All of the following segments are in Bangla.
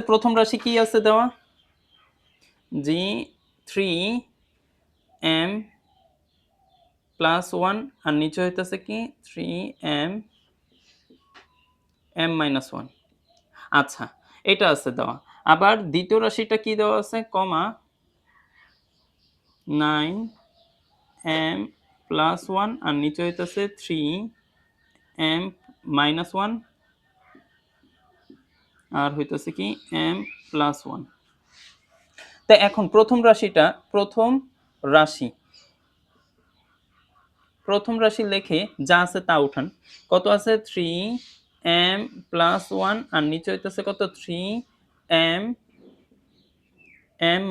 প্রথম রাশি কি আছে দেওয়া, জি 3m প্লাস 1 আর নিচে হইতেছে কি 3m মাইনাস 1। আচ্ছা, এটা আছে দেওয়া। আবার দ্বিতীয় রাশিটা কি দেওয়া আছে, কমা 9m প্লাস 1 আর নিচে হইতেছে 3m মাইনাস 1 আর হইতেছে কি m প্লাস 1। তো এখন প্রথম রাশি লিখে যা আছে তা উঠান। কত আছে 3m প্লাস 1 আর নিচে হইতেছে কত 3m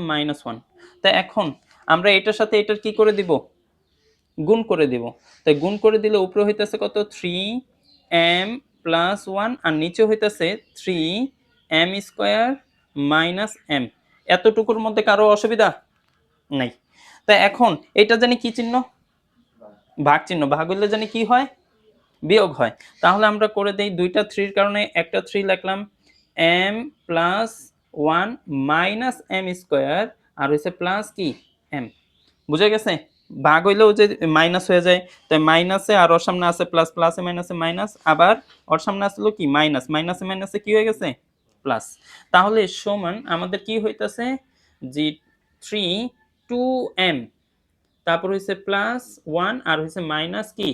মাইনাস 1। তা এখন আমরা এটার সাথে এটার কি করে দিব, গুণ করে দিব। তাই গুণ করে দিলে উপরে হইতেছে কত 3m প্লাস 1 আর নিচে হইতেছে 3m স্কয়ার মাইনাস m। এতটুকুর মধ্যে কারো অসুবিধা নাই? তাই এখন এটা জানি কি চিহ্ন, ভাগ চিহ্ন। ভাগ হইলে জানি কি হয়, বিয়োগ হয়। তাহলে আমরা করে দেই, দুইটা 3 এর কারণে একটা 3 লিখলাম, m plus 1 minus m square আর হইছে প্লাস কি m। বুঝা গেছে? ভাগ হইলেও যে মাইনাস হয়ে যায়, তাই মাইনাসে আর ওর সামনে আছে প্লাস, প্লাসে মাইনাসে মাইনাস, আবার ওর সামনে আসলো কি মাইনাস, মাইনাসে মাইনাসে কি হয়ে গেছে প্লাস। তাহলে সমান আমাদের কি হইতাছে, জি 2m তারপর হইছে প্লাস 1 আর হইছে মাইনাস কি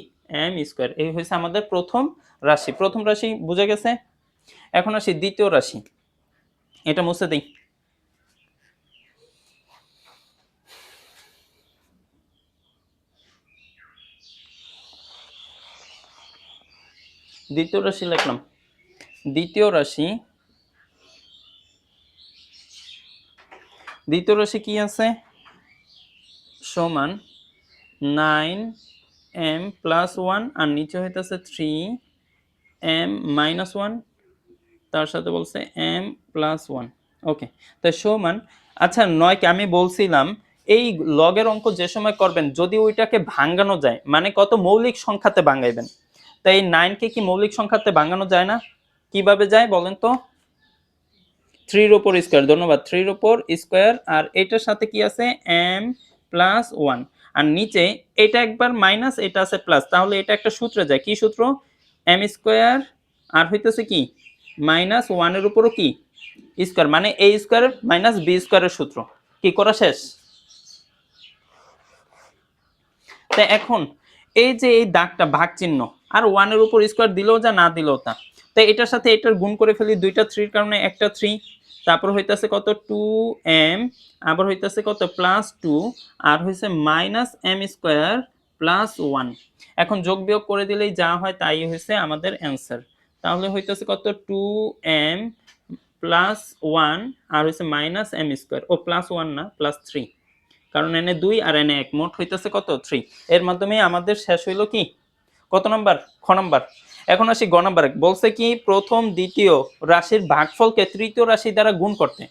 m স্কয়ার। এই হইছে আমাদের প্রথম রাশি। প্রথম রাশি বুঝা গেছে? এখন আসি দ্বিতীয় রাশি, এটা মুছে দেই। দ্বিতীয় রাশি লিখলাম। দ্বিতীয় রাশি কি আছে, সমান 9m প্লাস 1 আর নিচে হইতেছে 3m মাইনাস 1, তার সাথে বলছে m প্লাস 1। ওকে, তাই সমান, আচ্ছা 9 কে আমি বলছিলাম এই লগের অঙ্ক যে সময় করবেন যদি ওইটাকে ভাঙানো যায়, মানে কত মৌলিক সংখ্যাতে ভাঙাইবেন। তাই 9 কে কি মৌলিক সংখ্যাতে ভাঙানো যায় না? কিভাবে যায় বলেন তো? 3 এর উপর স্কয়ার, ধন্যবাদ, 3 এর উপর স্কয়ার আর এটার সাথে কি আছে m প্লাস 1 আর নিচে এটা একবার মাইনাস, এটা আছে প্লাস, তাহলে এটা একটা সূত্রে যায়। কি সূত্র, m স্কয়ার আর হইতেছে কি মাইনাস 1 এর উপরও কি স্কয়ার, মানে a স্কয়ার মাইনাস b স্কয়ারের সূত্র। কি করা শেষ? তাই এখন এই যে এই দাগটা ভাগ চিহ্ন, আর 1 এর উপর স্কয়ার দিলেও যা না দিলেও তা। তাই এটার সাথে এটার গুণ করে ফেলি, দুইটা 3 এর কারণে একটা 3, তারপর হইতাছে কত 2m, আবার হইতাছে কত প্লাস 2 আর হইছে মাইনাস m স্কয়ার প্লাস 1। এখন যোগ বিয়োগ করে দিলেই যা হয় তাই হইছে আমাদের অ্যানসার। তাহলে হইতাছে কত 2m প্লাস 1 আর হইছে মাইনাস m স্কয়ার, ও প্লাস 1 না প্লাস 3, কারণ এনে 2 আর এনে 1, মোট হইতেছে কত 3। এর মাধ্যমে আমাদের শেষ হইল কি কত নাম্বার, খ নাম্বার। এখন আসি গ নাম্বার। বলছে কি প্রথম দ্বিতীয় রাশির ভাগফলকে তৃতীয় রাশি দ্বারা গুণ করতে।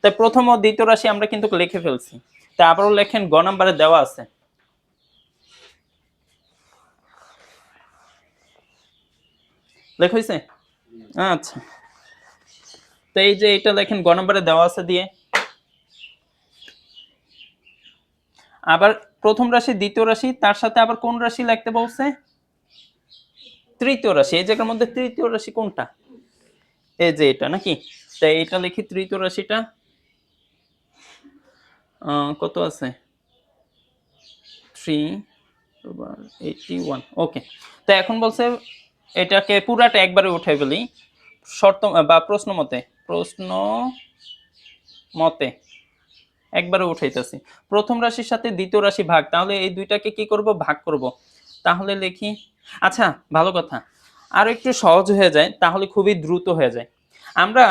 তাই প্রথম ও দ্বিতীয় রাশি আমরা কিন্তু লিখে ফেলছি, তাই আবারও লেখেন, গ নাম্বারে দেওয়া আছে। লেখা হইছে? আচ্ছা, তো এই যে এটা লেখেন, গ নাম্বারে দেওয়া আছে দিয়ে। আবার প্রথম রাশি দ্বিতীয় রাশি, তার সাথে আবার কোন রাশি লিখতে বলছে, তৃতীয় রাশি। এই জায়গার মধ্যে তৃতীয় রাশি কোনটা, এই যে এটা নাকি। তাই এটা লিখি, তৃতীয় রাশিটা কত আছে 3/81। ওকে, তো এখন বলছে এটাকে পুরাটা একবারে উঠাই ফেলি, শর্ত বা প্রশ্ন মতে একবারে উঠাইতেছি। প্রথম রাশির সাথে দ্বিতীয় রাশি ভাগ, তাহলে এই দুইটাকে কি করব, ভাগ করব। তাহলে লিখি, আচ্ছা ভালো কথা, আর একটু সহজ হয়ে যায়, তাহলে খুবই দ্রুত হয়ে যায়। আমরা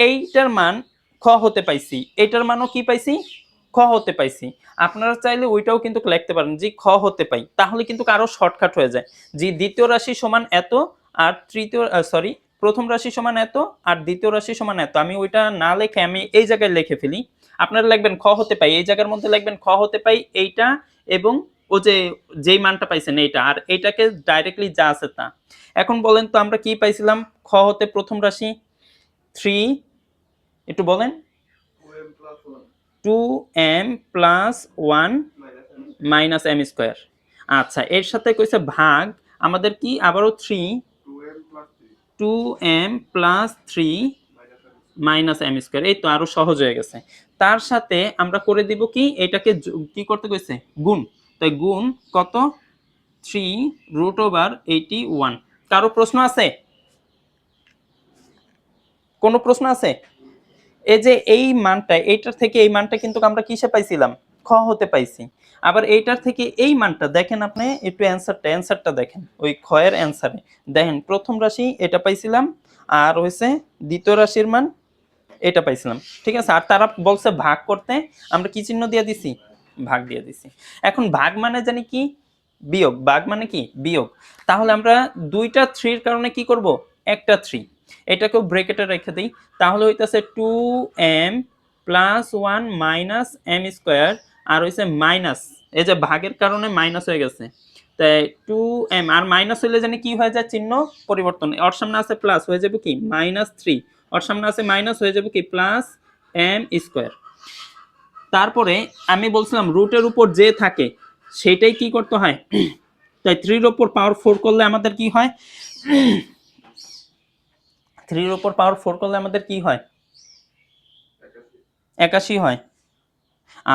এইটার মান খ হতে পাইছি, এইটার মানও কি পাইছি, খ হতে পাইছি। আপনারা চাইলে ওইটাও কিন্তু লিখতে পারেন যে খ হতে পাই, তাহলে কিন্তু আরো শর্টকাট হয়ে যায়। যে দ্বিতীয় রাশি সমান এত আর প্রথম রাশি সমান এত আর দ্বিতীয় রাশি সমান এত, আমি ওইটা না লিখে আমি এই জায়গায় লিখে ফেলি। আপনারা লিখবেন খ হতে পাই, এই জায়গার মধ্যে লিখবেন খ হতে পাই এইটা, এবং ও যে যেই মানটা পাইছেন এইটা, আর এইটাকে ডাইরেক্টলি যা আছে তা। এখন বলেন তো আমরা কি পাইছিলাম, খ হতে প্রথম রাশি 3 একটু বলেন। 2m plus 1 minus m square. আচ্ছা, এর সাথে কইছে ভাগ, আমাদের কি আবারও 3 2m plus 3 minus m square. এই তো আরো সহজ হয়ে গেছে। তার সাথে আমরা করে দিব কি, এটাকে কি করতে কইছে, গুণ। তাই গুণ কত, 3√81। কারো প্রশ্ন আছে? কোনো প্রশ্ন আছে? এই যে এই মানটা, এইটার থেকে এই মানটা কিন্তু আমরা কিসে পাইছিলাম, খ হতে পাইছি। আবার এইটার থেকে এই মানটা দেখেন, আপনি একটু অ্যানসারটা দেখেন, ওই খ এর অ্যানসারে দেখেন প্রথম রাশি এটা পাইছিলাম, আর হইছে দ্বিতীয় রাশির মান এটা পাইছিলাম, ঠিক আছে। আর তারা বলছে ভাগ করতে, আমরা কি চিহ্ন দিয়ে দিছি, ভাগ দিয়ে দিছি। এখন ভাগ মানে জানি কি, বিয়োগ। ভাগ মানে কি, বিয়োগ। তাহলে আমরা দুইটা 3 এর কারণে কি করব, একটা 3 এটাকেও ব্র্যাকেটে রেখে দেই। তাহলে হইতাছে 2m plus 1 minus m square, আর হইছে মাইনাস, এই যে ভাগের কারণে মাইনাস হয়ে গেছে, তাই 2m, আর মাইনাস হইলে জানি কি হয়ে যায়, চিহ্ন পরিবর্তন। ওর সামনে আছে প্লাস, হয়ে যাবে কি -3, ওর সামনে আছে মাইনাস, হয়ে যাবে কি প্লাস m স্কয়ার। তারপরে আমি বলছিলাম রুটের উপর যে থাকে সেটাই কি করতে হয়, তাই 3 এর উপর পাওয়ার 4 করলে আমাদের কি হয়, 3 এর উপর পাওয়ার 4 করলে আমাদের কি হয়, 81 হয়।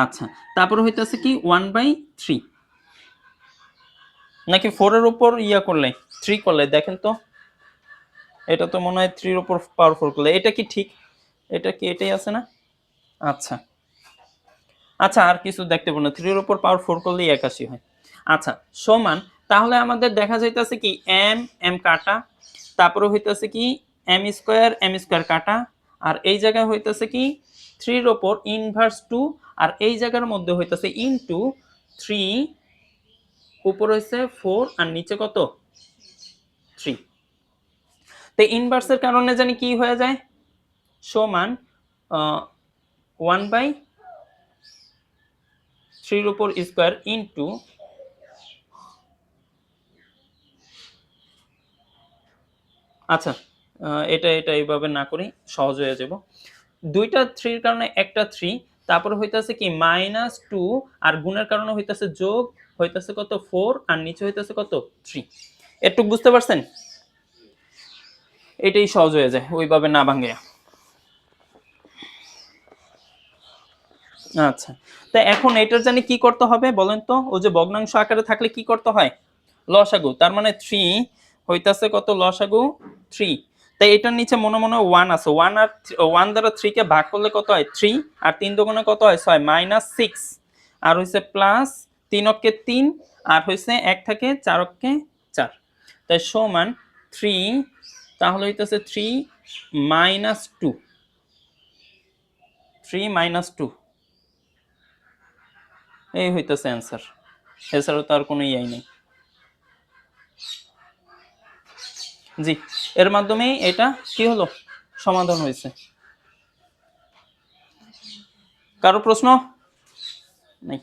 আচ্ছা, তারপরে হইতাছে কি 1/3, নাকি 4 এর উপর ইয়া করলে 3 করলে, দেখেন তো, এটা তো মনে হয় 3 এর উপর পাওয়ার 4 করলে, এটা কি ঠিক, এটা কি এটাই আছে না? আচ্ছা আচ্ছা, আর কিছু দেখতে পাবো না, 3 এর উপর পাওয়ার 4 করলেই 81 হয়। আচ্ছা, সমান, তাহলে আমাদের দেখা যাইতাছে কি m কাটা, তারপরে হইতাছে কি m স্কয়ার কাটা, আর এই জায়গায় হইতাছে কি 3 এর উপর ইনভার্স 2, আর এই জায়গার মধ্যে হইতাছে ইনটু 3, উপর হইছে 4 আর নিচে কত, 3। তো ইনভার্সের কারণে জানি কি হয়ে যায়, সমান 1/3 এর উপর স্কয়ার ইনটু, আচ্ছা এটা এটা এইভাবে না করি, সহজ হয়ে যাব। দুইটা 3 এর কারণে একটা 3, তারপরে হইতাছে কি -2, আর গুণের কারণে হইতাছে যোগ, হইতাছে কত 4, আর নিচে হইতাছে কত 3। এটুক বুঝতে পারছেন? এটাই সহজ হয়ে যায় ওইভাবে না ভাঙে। আচ্ছা, তো এখন এটার জানি কি করতে হবে বলেন তো, ও যে ভগ্নাংশ আকারে থাকলে কি করতে হয়, লসাগু। তার মানে 3 হইতাছে কত, লসাগু 3। তাই এটার নিচে মনে মনে 1 আছে, 1 আর 1 দ্বারা 3 কে ভাগ করলে কত হয় 3, আর 3 দুগুণে কত হয় 6, -6, আর হইছে প্লাস 3 অক্ষে 3, আর হইছে 1 থাকে 4 অক্ষে 4, তাই সমান 3, তাহলে হইতাছে 3 -2, 3 - 2, এই হইতাছে অ্যান্সার। এছাড়াও তার কোনো ইয়াই নেই। জি, এর মাধ্যমেই এটা কি হলো, সমাধান হয়েছে। কারো প্রশ্ন নেই?